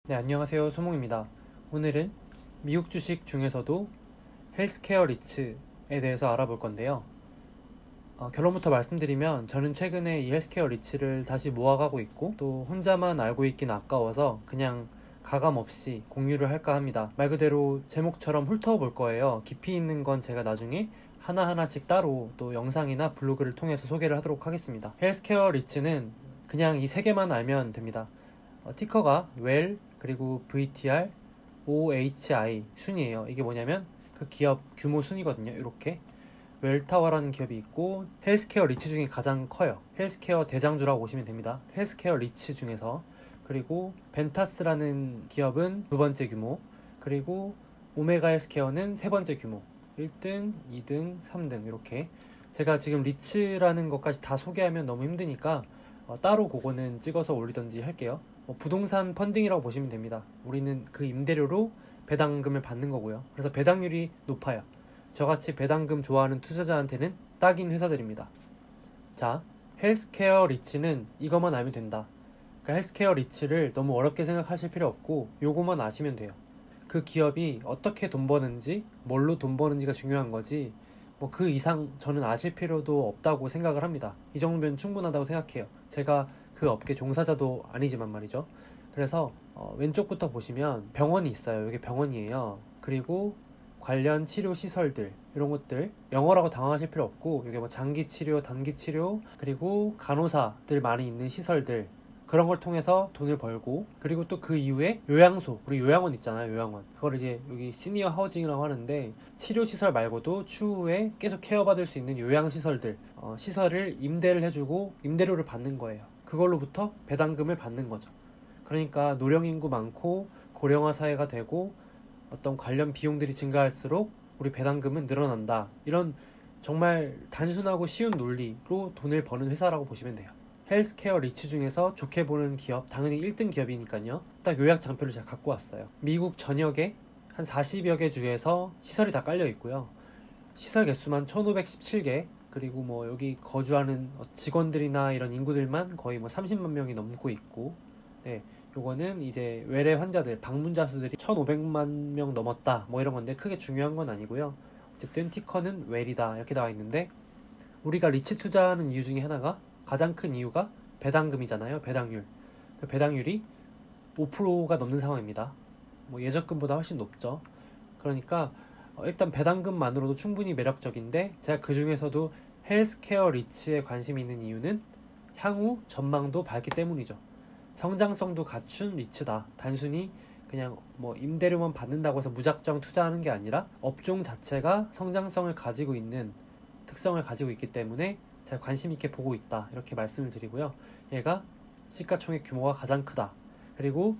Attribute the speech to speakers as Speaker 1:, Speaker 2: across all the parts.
Speaker 1: 네, 안녕하세요. 소몽입니다. 오늘은 미국 주식 중에서도 헬스케어 리츠에 대해서 알아볼 건데요. 결론부터 말씀드리면 저는 최근에 이 헬스케어 리츠를 다시 모아가고 있고 또 혼자만 알고 있긴 아까워서 그냥 가감 없이 공유를 할까 합니다. 말 그대로 제목처럼 훑어볼 거예요. 깊이 있는 건 제가 나중에 하나하나씩 따로 또 영상이나 블로그를 통해서 소개를 하도록 하겠습니다. 헬스케어 리츠는 그냥 이 세 개만 알면 됩니다. 티커가 WELL, 그리고 VTR, OHI 순이에요. 이게 뭐냐면 그 기업 규모 순이거든요. 이렇게 웰타워라는 기업이 있고 헬스케어 리츠 중에 가장 커요. 헬스케어 대장주라고 보시면 됩니다. 헬스케어 리츠 중에서. 그리고 벤타스라는 기업은 두 번째 규모, 그리고 오메가 헬스케어는 세 번째 규모, 1등, 2등, 3등 이렇게. 제가 지금 리츠라는 것까지 다 소개하면 너무 힘드니까 따로 그거는 찍어서 올리던지 할게요. 부동산 펀딩이라고 보시면 됩니다. 우리는 그 임대료로 배당금을 받는 거고요. 그래서 배당률이 높아요. 저같이 배당금 좋아하는 투자자한테는 딱인 회사들입니다. 자, 헬스케어 리츠는 이것만 알면 된다. 그러니까 헬스케어 리츠를 너무 어렵게 생각하실 필요 없고 요것만 아시면 돼요. 그 기업이 어떻게 돈 버는지, 뭘로 돈 버는지가 중요한 거지 그 이상 저는 아실 필요도 없다고 생각을 합니다. 이 정도면 충분하다고 생각해요. 제가 그 업계 종사자도 아니지만 말이죠. 그래서 왼쪽부터 보시면 병원이 있어요. 이게 병원이에요. 그리고 관련 치료 시설들 이런 것들 영어라고 당황하실 필요 없고 이게 장기 치료, 단기 치료, 그리고 간호사들 많이 있는 시설들 그런 걸 통해서 돈을 벌고, 그리고 또 그 이후에 요양소, 우리 요양원 있잖아요. 요양원 그걸 이제 여기 시니어 하우징이라고 하는데 치료시설 말고도 추후에 계속 케어받을 수 있는 요양시설들 시설을 임대를 해주고 임대료를 받는 거예요. 그걸로부터 배당금을 받는 거죠. 그러니까 노령인구 많고 고령화 사회가 되고 어떤 관련 비용들이 증가할수록 우리 배당금은 늘어난다. 이런 정말 단순하고 쉬운 논리로 돈을 버는 회사라고 보시면 돼요. 헬스케어 리츠 중에서 좋게 보는 기업, 당연히 1등 기업이니까요. 딱 요약 장표를 제가 갖고 왔어요. 미국 전역에 한 40여 개 주에서 시설이 다 깔려 있고요. 시설 개수만 1517개, 그리고 여기 거주하는 직원들이나 이런 인구들만 거의 30만 명이 넘고 있고, 네, 요거는 이제 외래 환자들, 방문자 수들이 1500만 명 넘었다 이런 건데 크게 중요한 건 아니고요. 어쨌든 티커는 웰이다 이렇게 나와 있는데, 우리가 리츠 투자하는 이유 중에 하나가, 가장 큰 이유가 배당금이잖아요. 배당률. 그 배당률이 5%가 넘는 상황입니다. 예적금보다 훨씬 높죠. 그러니까 일단 배당금만으로도 충분히 매력적인데, 제가 그 중에서도 헬스케어 리츠에 관심이 있는 이유는 향후 전망도 밝기 때문이죠. 성장성도 갖춘 리츠다. 단순히 그냥 임대료만 받는다고 해서 무작정 투자하는 게 아니라 업종 자체가 성장성을 가지고 있는 특성을 가지고 있기 때문에 제가 관심 있게 보고 있다 이렇게 말씀을 드리고요. 얘가 시가총액 규모가 가장 크다. 그리고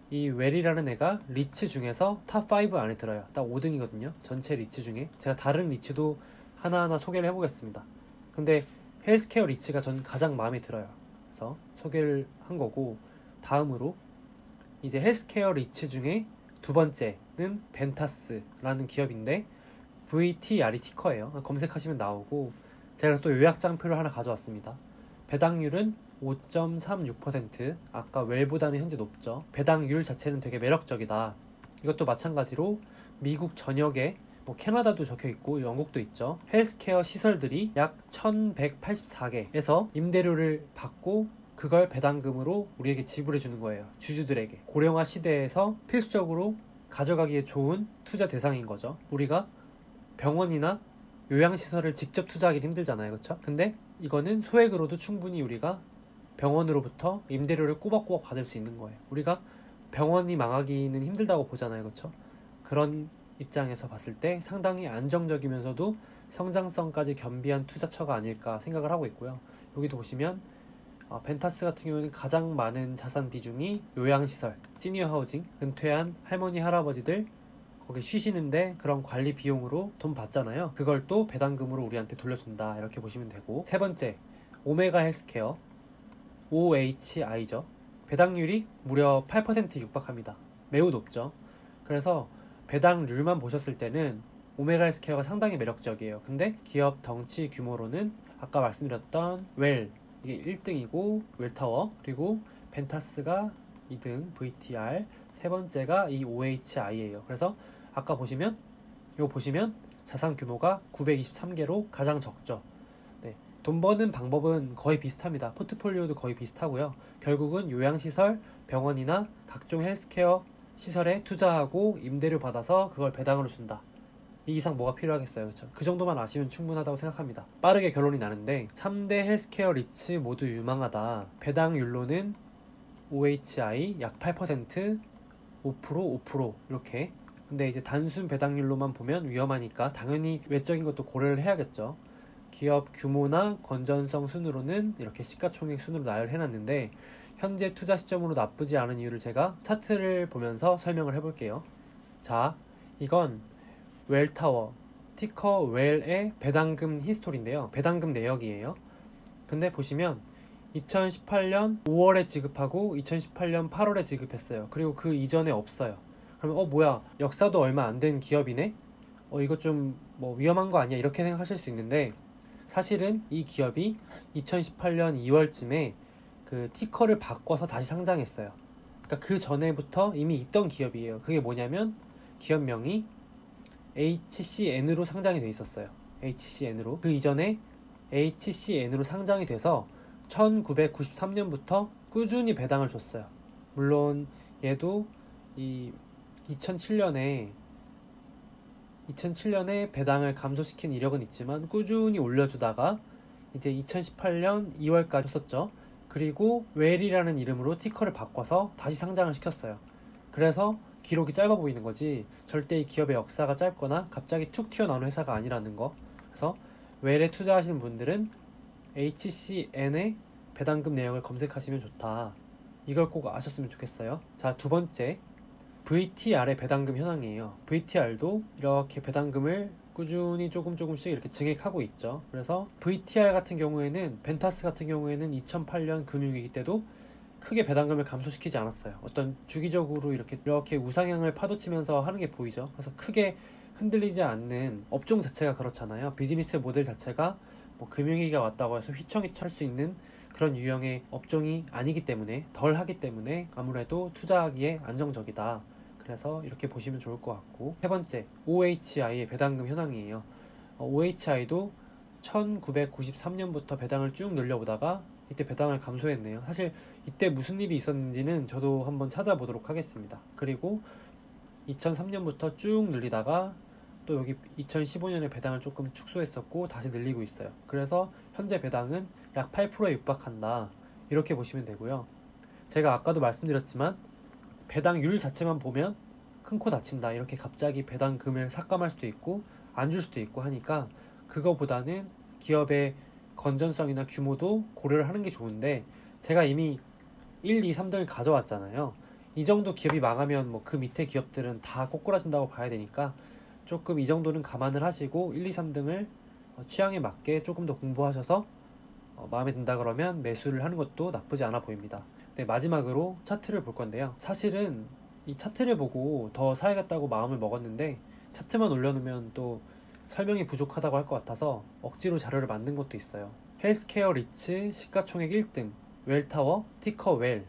Speaker 1: 이 웰이라는 애가 리츠 중에서 탑5 안에 들어요. 딱 5등이거든요. 전체 리츠 중에. 제가 다른 리츠도 하나하나 소개를 해보겠습니다. 근데 헬스케어 리츠가 전 가장 마음에 들어요. 그래서 소개를 한 거고, 다음으로 이제 헬스케어 리츠 중에 두 번째는 벤타스라는 기업인데 VTR이 티커예요. 검색하시면 나오고, 제가 또 요약장표를 하나 가져왔습니다. 배당률은 5.36%, 아까 웰보다는 현재 높죠. 배당률 자체는 되게 매력적이다. 이것도 마찬가지로 미국 전역에 캐나다도 적혀있고 영국도 있죠. 헬스케어 시설들이 약 1184개에서 임대료를 받고 그걸 배당금으로 우리에게 지불해 주는 거예요. 주주들에게. 고령화 시대에서 필수적으로 가져가기에 좋은 투자 대상인 거죠. 우리가 병원이나 요양시설을 직접 투자하기는 힘들잖아요. 그렇죠? 근데 이거는 소액으로도 충분히 우리가 병원으로부터 임대료를 꼬박꼬박 받을 수 있는 거예요. 우리가 병원이 망하기는 힘들다고 보잖아요. 그렇죠? 그런 입장에서 봤을 때 상당히 안정적이면서도 성장성까지 겸비한 투자처가 아닐까 생각을 하고 있고요. 여기도 보시면 벤타스 같은 경우는 가장 많은 자산 비중이 요양시설, 시니어 하우징, 은퇴한 할머니, 할아버지들 거기 쉬시는데 그런 관리 비용으로 돈 받잖아요. 그걸 또 배당금으로 우리한테 돌려준다 이렇게 보시면 되고, 세 번째 오메가 헬스케어 OHI죠. 배당률이 무려 8%에 육박합니다. 매우 높죠. 그래서 배당률만 보셨을 때는 오메가 헬스케어가 상당히 매력적이에요. 근데 기업 덩치 규모로는 아까 말씀드렸던 웰 이게 1등이고 웰타워, 그리고 벤타스가 2등 VTR, 세 번째가 이 OHI예요. 그래서 아까 보시면 이거 보시면 자산 규모가 923개로 가장 적죠. 네, 돈 버는 방법은 거의 비슷합니다. 포트폴리오도 거의 비슷하고요. 결국은 요양시설, 병원이나 각종 헬스케어 시설에 투자하고 임대료 받아서 그걸 배당으로 준다. 이 이상 뭐가 필요하겠어요. 그렇죠? 그 정도만 아시면 충분하다고 생각합니다. 빠르게 결론이 나는데 3대 헬스케어 리츠 모두 유망하다. 배당률로는 OHI 약 8%, 5%, 5% 이렇게. 근데 이제 단순 배당률로만 보면 위험하니까 당연히 외적인 것도 고려를 해야겠죠. 기업 규모나 건전성 순으로는 이렇게 시가총액 순으로 나열을 해놨는데 현재 투자 시점으로 나쁘지 않은 이유를 제가 차트를 보면서 설명을 해볼게요. 자, 이건 웰타워, 티커 웰의 배당금 히스토리인데요. 배당금 내역이에요. 근데 보시면 2018년 5월에 지급하고 2018년 8월에 지급했어요. 그리고 그 이전에 없어요. 그러면 뭐야, 역사도 얼마 안 된 기업이네? 이거 좀 뭐 위험한 거 아니야? 이렇게 생각하실 수 있는데 사실은 이 기업이 2018년 2월쯤에 그 티커를 바꿔서 다시 상장했어요. 그러니까 그 전에부터 이미 있던 기업이에요. 그게 뭐냐면 기업명이 HCN으로 상장이 돼 있었어요. HCN으로. 그 이전에 HCN으로 상장이 돼서 1993년부터 꾸준히 배당을 줬어요. 물론 얘도 이 2007년에 배당을 감소시킨 이력은 있지만 꾸준히 올려주다가 이제 2018년 2월까지 줬었죠. 그리고 웰이라는 이름으로 티커를 바꿔서 다시 상장을 시켰어요. 그래서 기록이 짧아 보이는 거지 절대 이 기업의 역사가 짧거나 갑자기 툭 튀어나오는 회사가 아니라는 거. 그래서 웰에 투자하시는 분들은 HCN의 배당금 내역을 검색하시면 좋다. 이걸 꼭 아셨으면 좋겠어요. 자, 두 번째, VTR의 배당금 현황이에요. VTR도 이렇게 배당금을 꾸준히 조금씩 이렇게 증액하고 있죠. 그래서 VTR 같은 경우에는, 벤타스 같은 경우에는 2008년 금융위기 때도 크게 배당금을 감소시키지 않았어요. 어떤 주기적으로 이렇게 우상향을 파도치면서 하는 게 보이죠. 그래서 크게 흔들리지 않는 업종 자체가 그렇잖아요. 비즈니스 모델 자체가 뭐 금융위기가 왔다고 해서 휘청휘청 할 수 있는 그런 유형의 업종이 아니기 때문에, 덜 하기 때문에 아무래도 투자하기에 안정적이다. 그래서 이렇게 보시면 좋을 것 같고, 세 번째, OHI의 배당금 현황이에요. OHI도 1993년부터 배당을 쭉 늘려보다가 이때 배당을 감소했네요. 사실 이때 무슨 일이 있었는지는 저도 한번 찾아보도록 하겠습니다. 그리고 2003년부터 쭉 늘리다가 또 여기 2015년에 배당을 조금 축소했었고 다시 늘리고 있어요. 그래서 현재 배당은 약 8%에 육박한다. 이렇게 보시면 되고요. 제가 아까도 말씀드렸지만 배당률 자체만 보면 큰 코 다친다. 이렇게 갑자기 배당금을 삭감할 수도 있고 안 줄 수도 있고 하니까 그거보다는 기업의 건전성이나 규모도 고려를 하는 게 좋은데, 제가 이미 1, 2, 3등을 가져왔잖아요. 이 정도 기업이 망하면 뭐 그 밑에 기업들은 다 꼬꾸라진다고 봐야 되니까 조금 이 정도는 감안을 하시고 1, 2, 3등을 취향에 맞게 조금 더 공부하셔서 마음에 든다 그러면 매수를 하는 것도 나쁘지 않아 보입니다. 네, 마지막으로 차트를 볼 건데요. 사실은 이 차트를 보고 더 사야겠다고 마음을 먹었는데 차트만 올려놓으면 또 설명이 부족하다고 할 것 같아서 억지로 자료를 만든 것도 있어요. 헬스케어 리츠 시가총액 1등 웰타워 티커 웰은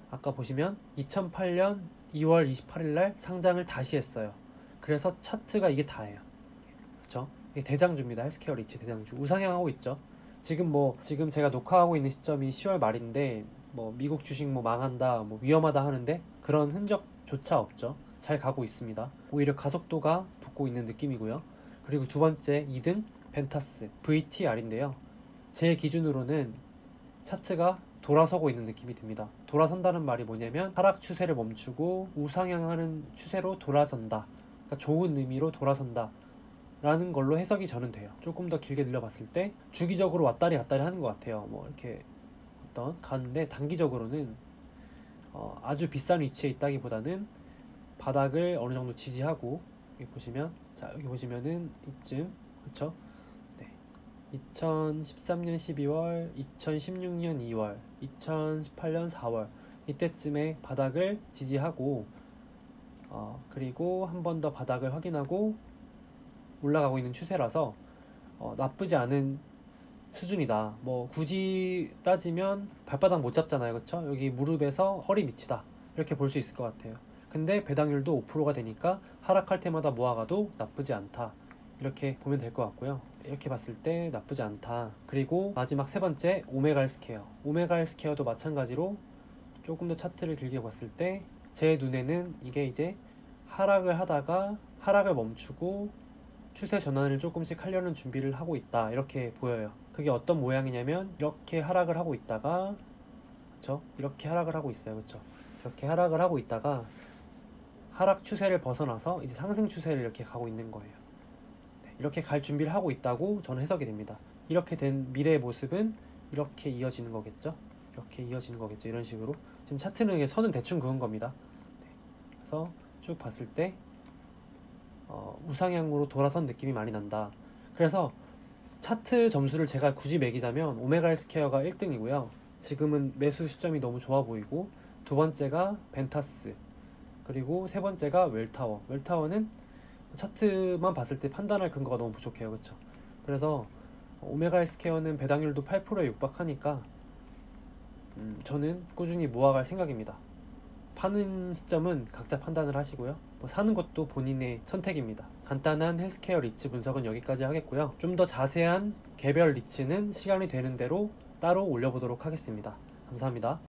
Speaker 1: 아까 보시면 2008년 2월 28일날 상장을 다시 했어요. 그래서 차트가 이게 다예요. 그쵸? 이게 대장주입니다. 헬스케어 리츠 대장주. 우상향하고 있죠. 지금 제가 녹화하고 있는 시점이 10월 말인데 뭐 미국 주식 뭐 망한다, 뭐 위험하다 하는데 그런 흔적조차 없죠. 잘 가고 있습니다. 오히려 가속도가 붙고 있는 느낌이고요. 그리고 두 번째 2등 벤타스 VTR인데요. 제 기준으로는 차트가 돌아서고 있는 느낌이 듭니다. 돌아선다는 말이 뭐냐면 하락 추세를 멈추고 우상향하는 추세로 돌아선다. 그러니까 좋은 의미로 돌아선다 라는 걸로 해석이 저는 돼요. 조금 더 길게 늘려봤을 때 주기적으로 왔다리 갔다리 하는 것 같아요. 뭐 이렇게 가는데 단기적으로는 아주 비싼 위치에 있다기보다는 바닥을 어느 정도 지지하고, 여기 보시면은 이쯤, 그쵸? 네. 2013년 12월, 2016년 2월, 2018년 4월 이때쯤에 바닥을 지지하고 그리고 한 번 더 바닥을 확인하고 올라가고 있는 추세라서 나쁘지 않은 수준이다. 뭐 굳이 따지면 발바닥 못 잡잖아요. 그쵸? 여기 무릎에서 허리 밑이다. 이렇게 볼 수 있을 것 같아요. 근데 배당률도 5%가 되니까 하락할 때마다 모아가도 나쁘지 않다, 이렇게 보면 될 것 같고요. 이렇게 봤을 때 나쁘지 않다. 그리고 마지막 세 번째, 오메가 헬스케어. 오메가 헬스케어도 마찬가지로 조금 더 차트를 길게 봤을 때 제 눈에는 이게 이제 하락을 하다가 하락을 멈추고 추세 전환을 조금씩 하려는 준비를 하고 있다, 이렇게 보여요. 그게 어떤 모양이냐면 이렇게 하락을 하고 있다가, 그쵸? 이렇게 하락을 하고 있어요. 그쵸? 이렇게 하락을 하고 있다가 하락 추세를 벗어나서 이제 상승 추세를 이렇게 가고 있는 거예요. 네, 이렇게 갈 준비를 하고 있다고 저는 해석이 됩니다. 이렇게 된 미래의 모습은 이렇게 이어지는 거겠죠? 이렇게 이어지는 거겠죠? 이런 식으로. 지금 차트는 선은 대충 그은 겁니다. 네, 그래서 쭉 봤을 때 우상향으로 돌아선 느낌이 많이 난다. 그래서 차트 점수를 제가 굳이 매기자면 오메가 헬스케어가 1등이고요. 지금은 매수 시점이 너무 좋아 보이고, 두 번째가 벤타스, 그리고 세 번째가 웰타워. 웰타워는 차트만 봤을 때 판단할 근거가 너무 부족해요. 그쵸? 그래서 오메가 헬스케어는 배당률도 8%에 육박하니까 저는 꾸준히 모아갈 생각입니다. 파는 시점은 각자 판단을 하시고요. 사는 것도 본인의 선택입니다. 간단한 헬스케어 리츠 분석은 여기까지 하겠고요. 좀 더 자세한 개별 리츠는 시간이 되는 대로 따로 올려보도록 하겠습니다. 감사합니다.